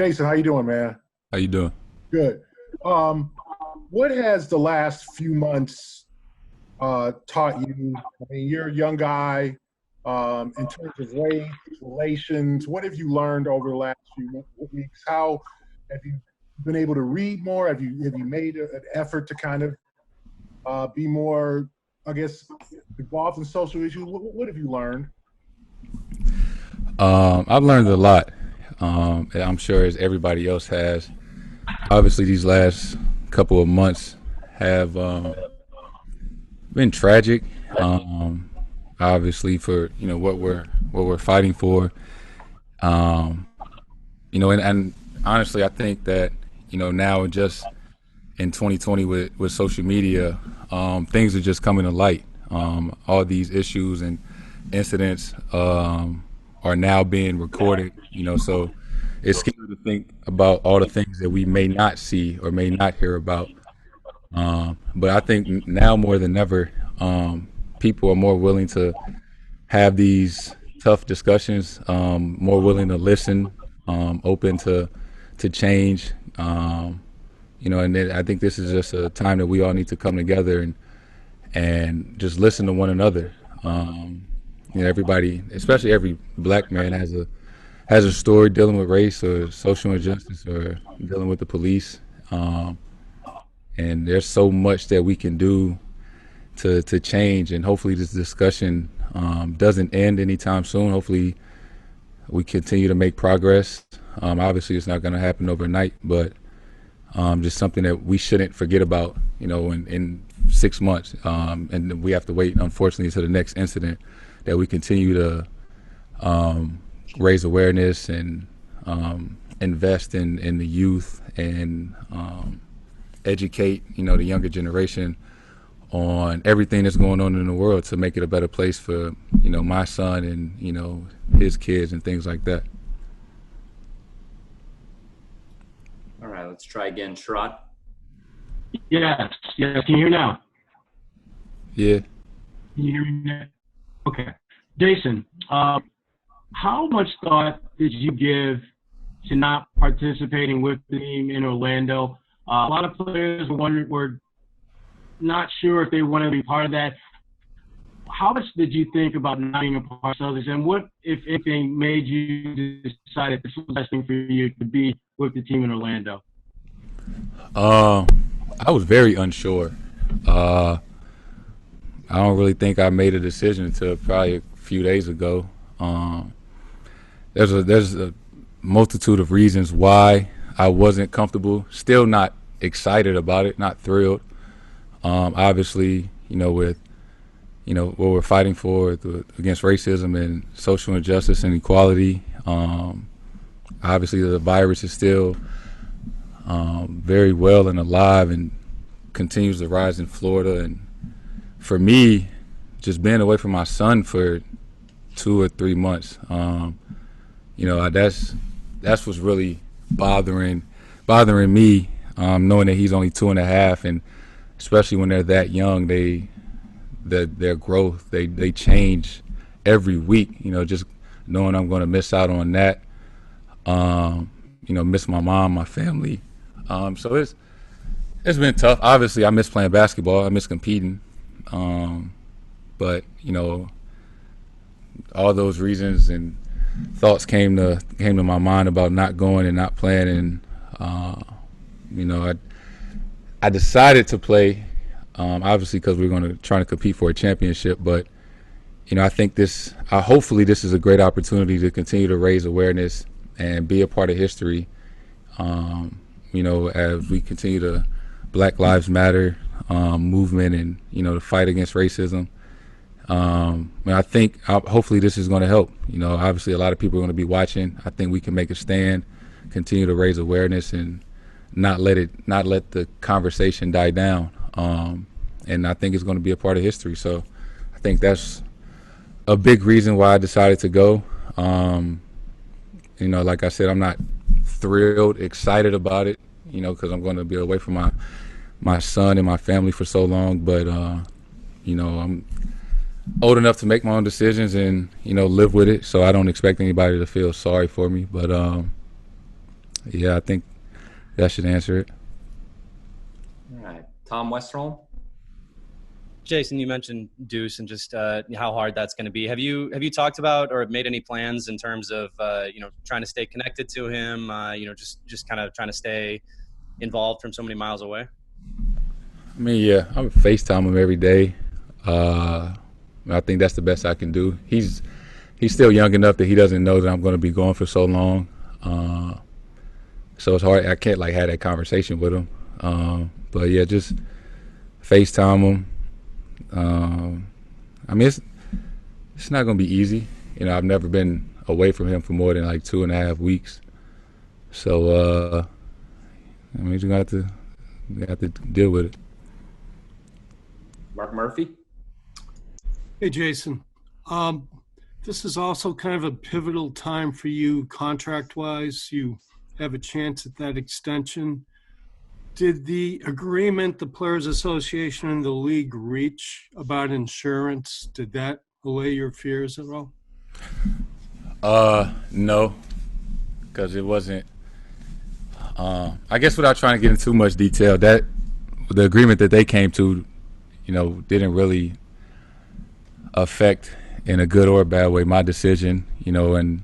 Jason, how you doing, man? How you doing? Good. Um, what has the last few months taught you? I mean, you're a young guy. In terms of race, relations, what have you learned over the last few weeks? How have you been able to read more? Have you made an effort to kind of be more, I guess, involved in social issues? What have you learned? I've learned a lot. And I'm sure as everybody else has. Obviously, these last couple of months have been tragic. Um, Obviously, for what we're fighting for. Um, and honestly, I think that now just in 2020 with social media, things are just coming to light. All these issues and incidents are now being recorded. So it's scary to think about all the things that we may not see or may not hear about. But I think now more than ever, people are more willing to have these tough discussions, more willing to listen, open to change. And then I think this is just a time that we all need to come together and just listen to one another. Everybody, especially every black man, has a story dealing with race or social injustice or dealing with the police. And there's so much that we can do to change. And hopefully, this discussion doesn't end anytime soon. Hopefully, we continue to make progress. Obviously, it's not going to happen overnight, but just something that we shouldn't forget about, in 6 months. And we have to wait, unfortunately, until the next incident that we continue to raise awareness and invest in the youth and educate, the younger generation on everything that's going on in the world to make it a better place for, my son and, his kids and things like that. All right, let's try again. Sherrod? Yes, yes. Can you hear now? Yeah. Can you hear me now? Okay. Jason, how much thought did you give to not participating with the team in Orlando? A lot of players were not sure if they wanted to be part of that. How much did you think about not being a part of this, and what, if anything, made you decide that this was the best thing for you to be with the team in Orlando? I was very unsure. I don't really think I made a decision until probably a few days ago. There's a multitude of reasons why I wasn't comfortable. Still not excited about it. Not thrilled. Obviously, with what we're fighting for against racism and social injustice and equality. Obviously, the virus is still very well and alive and continues to rise in Florida. And for me, just being away from my son for 2 or 3 months, that's what's really bothering me. Knowing that he's only 2.5, and especially when they're that young, their growth, they change every week. Just knowing I'm going to miss out on that. Miss my mom, my family. So it's been tough. Obviously, I miss playing basketball. I miss competing. But all those reasons and thoughts came to my mind about not going and not playing. And I decided to play. Obviously, because we're going to try to compete for a championship. But I think hopefully this is a great opportunity to continue to raise awareness and be a part of history. As we continue to Black Lives Matter movement and the fight against racism. And I think hopefully this is going to help. Obviously a lot of people are going to be watching. I think we can make a stand, continue to raise awareness, and not let the conversation die down. And I think it's going to be a part of history. So I think that's a big reason why I decided to go. Like I said, I'm not thrilled, excited about it, because I'm going to be away from my son and my family for so long. But, I'm old enough to make my own decisions and, live with it. So I don't expect anybody to feel sorry for me. But, yeah, I think that should answer it. All right. Tom Westerholm? Jayson, you mentioned Deuce and just how hard that's going to be. Have you talked about or made any plans in terms of trying to stay connected to him? Just kind of trying to stay involved from so many miles away. I mean, yeah, I would FaceTime him every day. I think that's the best I can do. He's still young enough that he doesn't know that I'm going to be gone for so long. So it's hard. I can't have that conversation with him. But yeah, just FaceTime him. I mean, it's not going to be easy. I've never been away from him for more than 2.5 weeks. So I mean, you have to deal with it. Mark Murphy? Hey, Jayson. This is also kind of a pivotal time for you contract-wise. You have a chance at that extension. Did the agreement the Players Association and the league reach about insurance, did that allay your fears at all? No, because it wasn't. I guess without trying to get into too much detail, that the agreement that they came to, didn't really affect in a good or a bad way my decision, and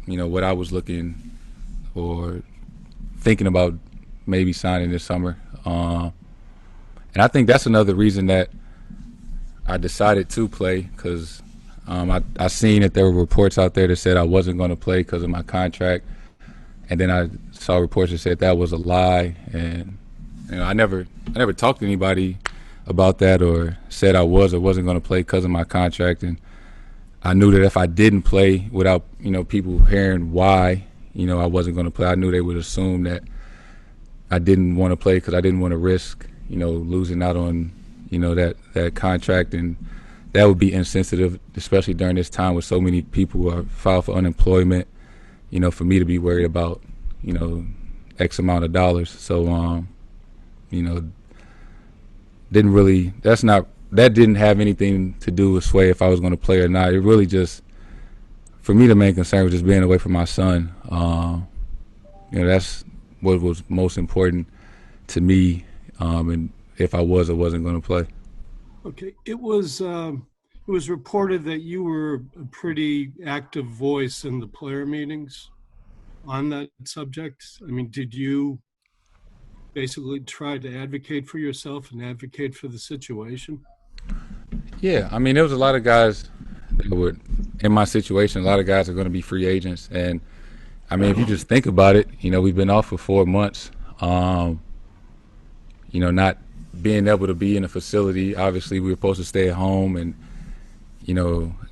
what I was looking or thinking about maybe signing this summer. And I think that's another reason that I decided to play, because I seen that there were reports out there that said I wasn't going to play because of my contract, and then I saw reports that said that was a lie, and I never talked to anybody about that or said I was or wasn't going to play because of my contract. And I knew that if I didn't play, without people hearing why I wasn't going to play, I knew they would assume that I didn't want to play because I didn't want to risk losing out on that contract, and that would be insensitive, especially during this time with so many people who are filed for unemployment. For me to be worried about X amount of dollars. So that didn't have anything to do with sway if I was going to play or not. It really just, for me, the main concern was just being away from my son. That's what was most important to me, and if I was or wasn't going to play. Okay, it was reported that you were a pretty active voice in the player meetings on that subject. I mean, did you basically try to advocate for yourself and advocate for the situation? Yeah, I mean, there was a lot of guys that would, in my situation, a lot of guys are going to be free agents. And, I mean, if you just think about it, we've been off for 4 months, not being able to be in a facility. Obviously, we were supposed to stay at home and,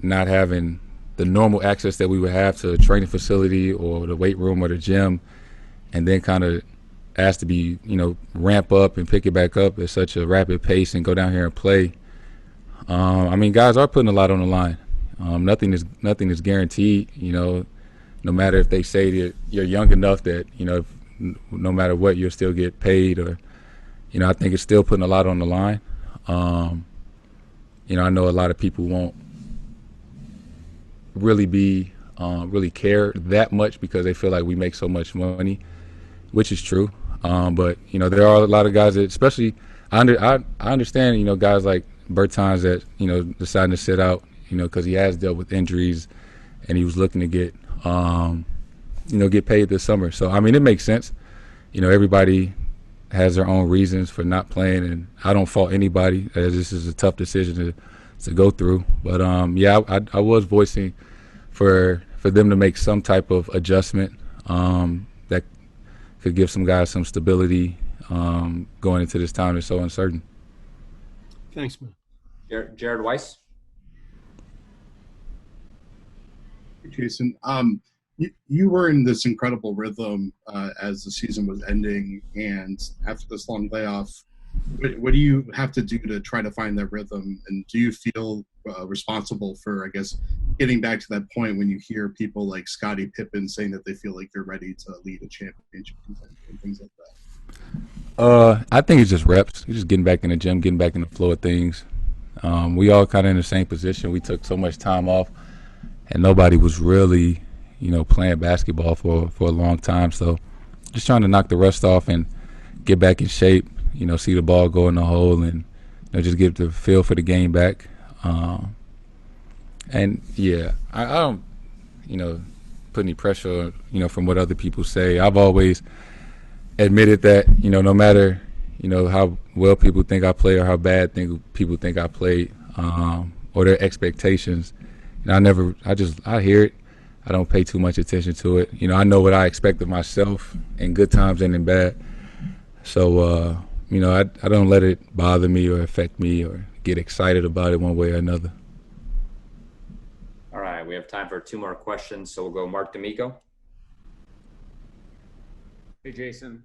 not having the normal access that we would have to a training facility or the weight room or the gym, and then kind of asked to be, ramp up and pick it back up at such a rapid pace and go down here and play. I mean, guys are putting a lot on the line. Nothing is guaranteed, no matter if they say that you're young enough that, no matter what, you'll still get paid, or, I think it's still putting a lot on the line. I know a lot of people won't really care that much because they feel like we make so much money, which is true. But there are a lot of guys that, especially I understand guys like Bertans that deciding to sit out because he has dealt with injuries and he was looking to get get paid this summer. So I mean, it makes sense. Everybody has their own reasons for not playing, and I don't fault anybody, as this is a tough decision to go through. But yeah, I was voicing for them to make some type of adjustment that could give some guys some stability going into this time that's so uncertain. Thanks, man. Jared Weiss? Jayson, you were in this incredible rhythm as the season was ending, and after this long layoff, what do you have to do to try to find that rhythm? And do you feel responsible for, I guess, getting back to that point when you hear people like Scottie Pippen saying that they feel like they're ready to lead a championship and things like that? I think it's just reps. You're just getting back in the gym, getting back in the flow of things. We all kind of in the same position. We took so much time off, and nobody was really, playing basketball for a long time. So just trying to knock the rust off and get back in shape, see the ball go in the hole and just get the feel for the game back. And yeah, I don't, put any pressure, from what other people say. I've always admitted that, no matter, how well people think I play or how bad people think I played, or their expectations, I hear it. I don't pay too much attention to it. I know what I expect of myself in good times and in bad. So, I don't let it bother me or affect me or get excited about it one way or another. All right, we have time for 2 more questions, so we'll go Mark D'Amico. Hey, Jayson.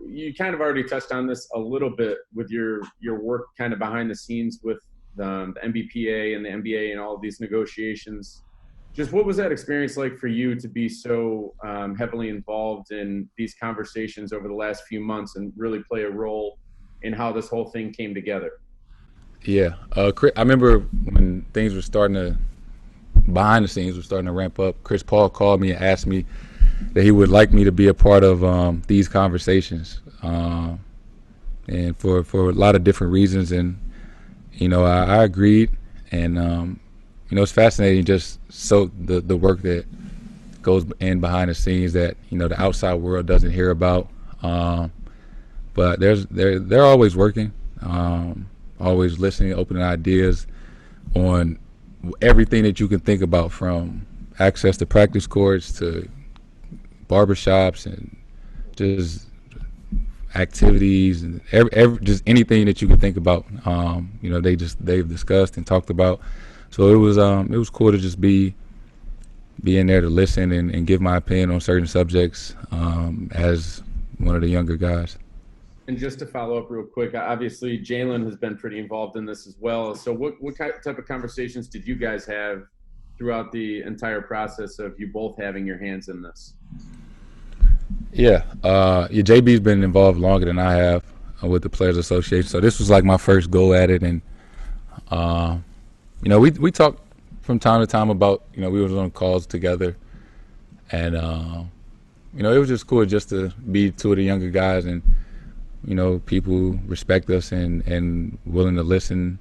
You kind of already touched on this a little bit with your work kind of behind the scenes with the NBPA and the NBA and all of these negotiations. Just what was that experience like for you to be so heavily involved in these conversations over the last few months and really play a role in how this whole thing came together? Yeah. I remember when things were behind the scenes were starting to ramp up, Chris Paul called me and asked me that he would like me to be a part of these conversations. And for a lot of different reasons. And, I agreed. And, it's fascinating just the work that goes in behind the scenes that, the outside world doesn't hear about. But they're always working, always listening, opening ideas on everything that you can think about, from access to practice courts to barbershops and just activities and just anything that you can think about. They've discussed and talked about. So it was cool to just be in there to listen and give my opinion on certain subjects as one of the younger guys. And just to follow up real quick, obviously Jalen has been pretty involved in this as well. So what type of conversations did you guys have throughout the entire process of you both having your hands in this? Yeah, JB's been involved longer than I have with the Players Association. So this was like my first go at it, and we talked from time to time about, we was on calls together, and it was just cool just to be 2 of the younger guys, and people respect us and willing to listen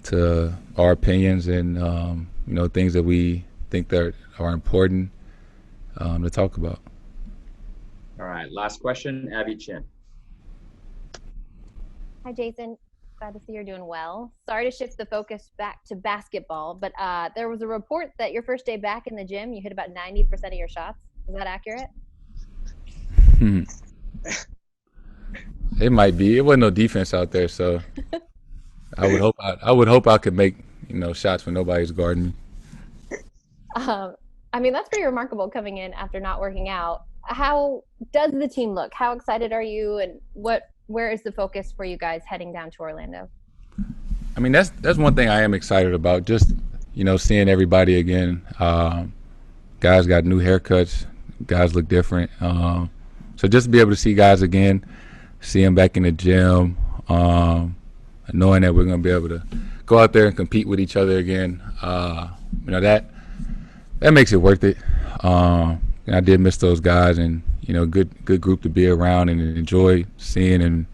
to our opinions and things that we think that are important to talk about. All right, last question, Abby Chin. Hi, Jayson. Glad to see you're doing well. Sorry to shift the focus back to basketball, but there was a report that your first day back in the gym, you hit about 90% of your shots. Is that accurate? It might be. It wasn't no defense out there, so I would hope I could make shots when nobody's guarding me. That's pretty remarkable coming in after not working out. How does the team look? How excited are you, and where is the focus for you guys heading down to Orlando? That's one thing I am excited about. Just seeing everybody again. Guys got new haircuts. Guys look different. So just to be able to see guys again, see them back in the gym, knowing that we're going to be able to go out there and compete with each other again, that makes it worth it. I did miss those guys, and good group to be around and enjoy seeing and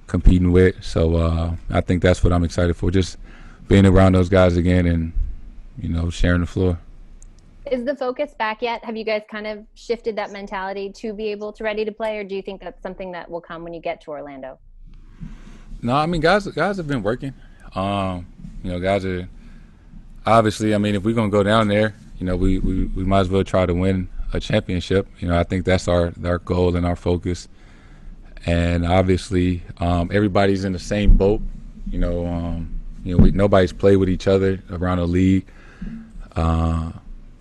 competing with. So I think that's what I'm excited for, just being around those guys again and sharing the floor. Is the focus back yet? Have you guys kind of shifted that mentality to be ready to play, or do you think that's something that will come when you get to Orlando? No, guys have been working. Guys are obviously. If we're gonna go down there, we might as well try to win a championship. I think that's our goal and our focus. And obviously, everybody's in the same boat. Nobody's played with each other around the league.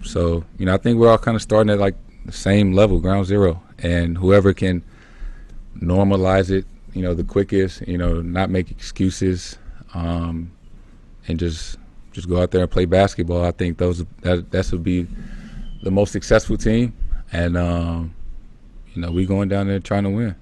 So, I think we're all kind of starting at like the same level, ground zero. And whoever can normalize it, the quickest, not make excuses, and just go out there and play basketball. I think that would be the most successful team. And, we going down there trying to win.